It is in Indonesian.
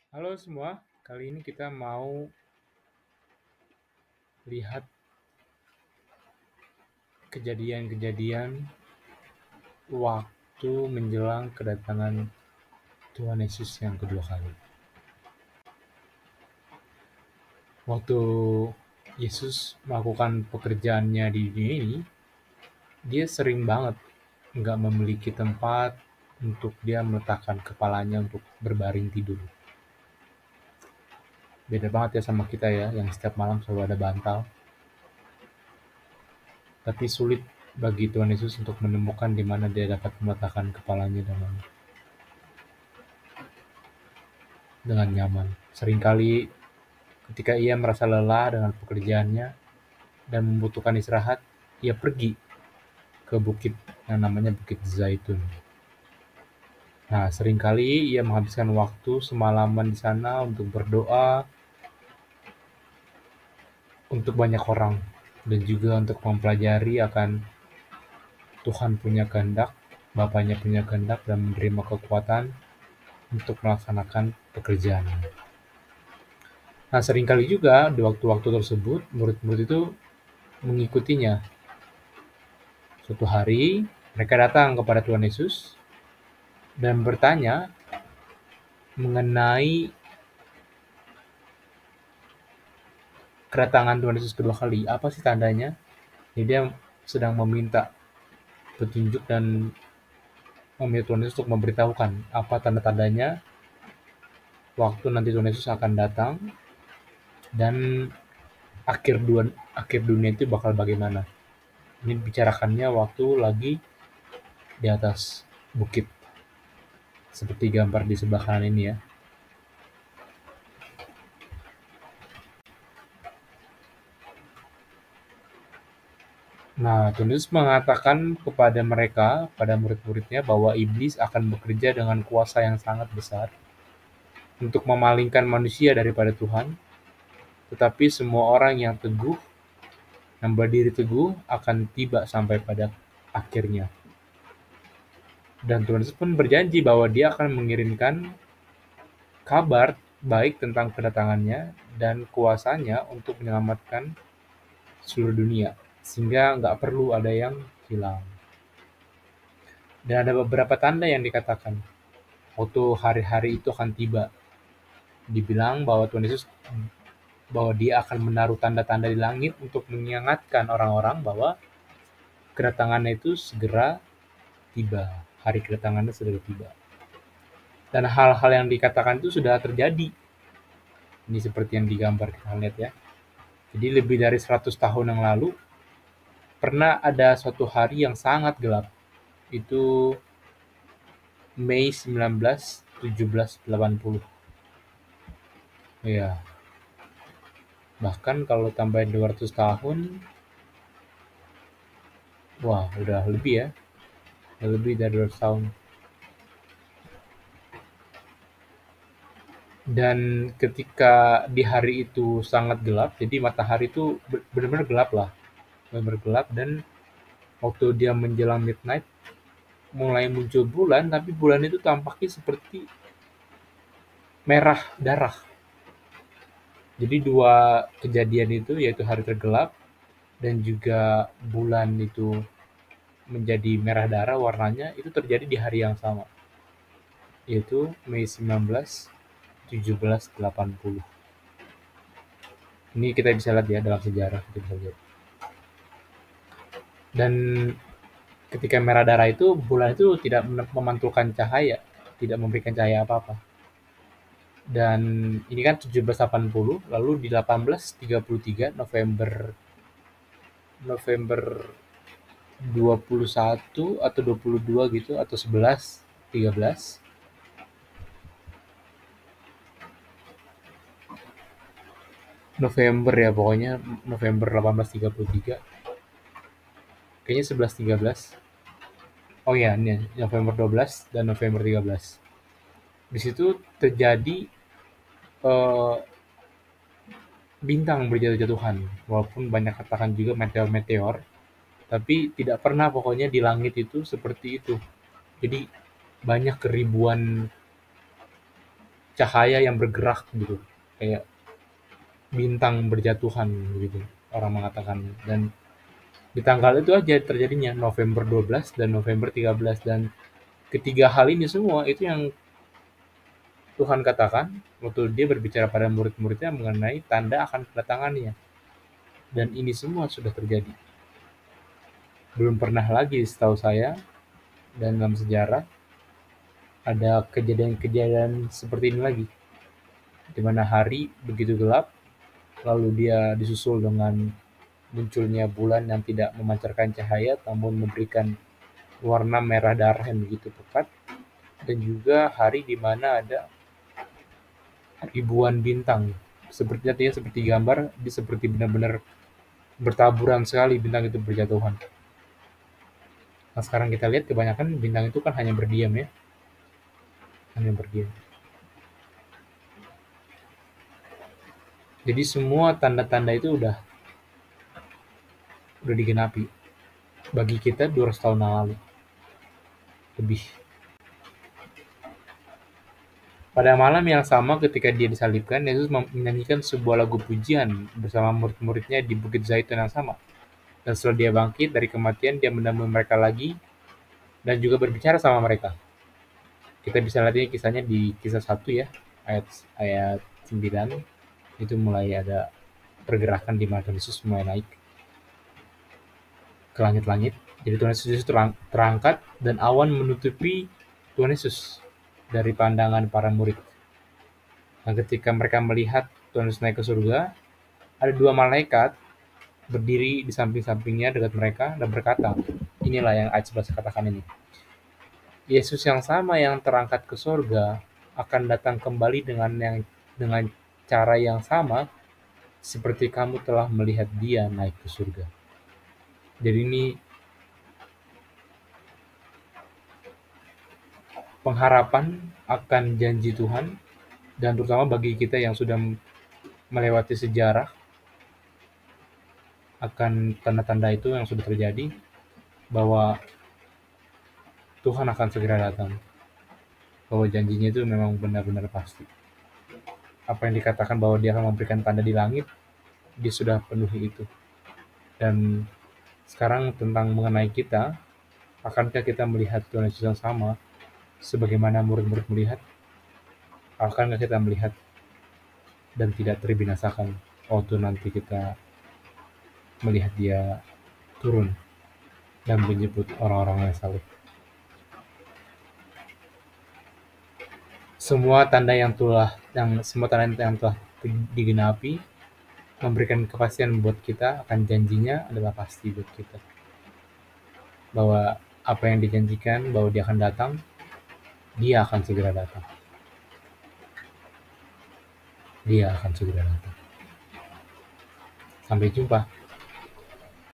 Halo semua, kali ini kita mau lihat kejadian-kejadian waktu menjelang kedatangan Tuhan Yesus yang kedua kali. Waktu Yesus melakukan pekerjaannya di dunia ini, dia sering banget nggak memiliki tempat untuk dia meletakkan kepalanya untuk berbaring tidur. Beda banget ya sama kita ya, yang setiap malam selalu ada bantal. Tapi sulit bagi Tuhan Yesus untuk menemukan di mana dia dapat meletakkan kepalanya dengan nyaman. Seringkali ketika ia merasa lelah dengan pekerjaannya dan membutuhkan istirahat, ia pergi ke bukit yang namanya Bukit Zaitun. Nah, seringkali ia menghabiskan waktu semalaman di sana untuk berdoa untuk banyak orang dan juga untuk mempelajari akan Tuhan punya kehendak, Bapaknya punya kehendak dan menerima kekuatan untuk melaksanakan pekerjaannya. Nah, seringkali juga di waktu-waktu tersebut, murid-murid itu mengikutinya. Suatu hari, mereka datang kepada Tuhan Yesus dan bertanya mengenai kedatangan Tuhan Yesus kedua kali. Apa sih tandanya? Jadi dia sedang meminta petunjuk dan meminta Tuhan Yesus untuk memberitahukan apa tanda-tandanya waktu nanti Tuhan Yesus akan datang dan akhir dunia itu bakal bagaimana. Ini bicarakannya waktu lagi di atas bukit seperti gambar di sebelah kanan ini ya. Nah, Tuhan Yesus mengatakan kepada mereka, pada murid-muridnya, bahwa iblis akan bekerja dengan kuasa yang sangat besar untuk memalingkan manusia daripada Tuhan, tetapi semua orang yang teguh, yang berdiri teguh, akan tiba sampai pada akhirnya. Dan Tuhan Yesus pun berjanji bahwa dia akan mengirimkan kabar baik tentang kedatangannya dan kuasanya untuk menyelamatkan seluruh dunia, sehingga nggak perlu ada yang hilang. Dan ada beberapa tanda yang dikatakan waktu hari-hari itu akan tiba. Dibilang bahwa Tuhan Yesus bahwa dia akan menaruh tanda-tanda di langit untuk mengingatkan orang-orang bahwa kedatangannya itu segera tiba. Hari kedatangannya segera tiba. Dan hal-hal yang dikatakan itu sudah terjadi. Ini seperti yang digambar kita lihat ya. Jadi lebih dari 100 tahun yang lalu pernah ada suatu hari yang sangat gelap. Itu Mei 19 1780. Ya, bahkan kalau tambahin 200 tahun, wah udah lebih ya. Udah lebih dari 200 tahun. Dan ketika di hari itu sangat gelap, jadi matahari itu benar-benar gelap lah. Benar-benar gelap dan waktu dia menjelang midnight, mulai muncul bulan, tapi bulan itu tampaknya seperti merah darah. Jadi dua kejadian itu yaitu hari tergelap dan juga bulan itu menjadi merah darah warnanya itu terjadi di hari yang sama, yaitu Mei 19 1780. Ini kita bisa lihat ya dalam sejarah kita bisa lihat. Dan ketika merah darah itu bulan itu tidak memantulkan cahaya, tidak memberikan cahaya apa-apa. Dan ini kan 1780, lalu di 1833 November November 21 atau 22 gitu atau 11 13 November ya pokoknya November 1833 kayaknya 11 13. Oh ya, ini November 12 dan November 13. Di situ terjadi eh, bintang berjatuh-jatuhan. Walaupun banyak katakan juga meteor-meteor, tapi tidak pernah pokoknya di langit itu seperti itu. Jadi banyak keribuan cahaya yang bergerak gitu, kayak bintang berjatuhan gitu orang mengatakan. Dan di tanggal itu aja terjadinya, November 12 dan November 13. Dan ketiga hal ini semua itu yang Tuhan katakan waktu dia berbicara pada murid-muridnya mengenai tanda akan kedatangannya. Dan ini semua sudah terjadi. Belum pernah lagi setahu saya dan dalam sejarah ada kejadian-kejadian seperti ini lagi, di mana hari begitu gelap, lalu dia disusul dengan munculnya bulan yang tidak memancarkan cahaya, namun memberikan warna merah darah yang begitu pekat, dan juga hari di mana ada ribuan bintang. Seperti gambar, di seperti benar-benar bertaburan sekali bintang itu berjatuhan. Nah, sekarang kita lihat kebanyakan bintang itu kan hanya berdiam ya, hanya berdiam. Jadi semua tanda-tanda itu udah digenapi bagi kita 200 tahun yang lalu lebih. Pada malam yang sama ketika dia disalibkan, Yesus menyanyikan sebuah lagu pujian bersama murid-muridnya di Bukit Zaitun yang sama. Dan setelah dia bangkit dari kematian, dia menemui mereka lagi dan juga berbicara sama mereka. Kita bisa lihat ini kisahnya di kisah 1 ya, ayat 9. Itu mulai ada pergerakan di mana Tuhan Yesus mulai naik ke langit-langit. Jadi Tuhan Yesus terangkat dan awan menutupi Tuhan Yesus dari pandangan para murid. Dan ketika mereka melihat Tuhan Yesus naik ke surga, ada dua malaikat berdiri di samping-sampingnya dekat mereka dan berkata, inilah yang ayat 11 katakan ini. Yesus yang sama yang terangkat ke surga akan datang kembali dengan cara yang sama seperti kamu telah melihat dia naik ke surga. Jadi ini pengharapan akan janji Tuhan, dan terutama bagi kita yang sudah melewati sejarah akan tanda-tanda itu yang sudah terjadi, bahwa Tuhan akan segera datang, bahwa janjinya itu memang benar-benar pasti. Apa yang dikatakan bahwa dia akan memberikan tanda di langit, dia sudah penuhi itu. Dan sekarang tentang mengenai kita, akankah kita melihat Tuhan Yesus yang sama sebagaimana murid-murid melihat? Akankah kita melihat dan tidak terbinasakan waktu nanti kita melihat dia turun dan menjemput orang-orang yang saleh? Semua tanda yang telah digenapi memberikan kepastian buat kita akan janjinya adalah pasti buat kita, bahwa apa yang dijanjikan bahwa dia akan datang, dia akan segera datang. Dia akan segera datang. Sampai jumpa.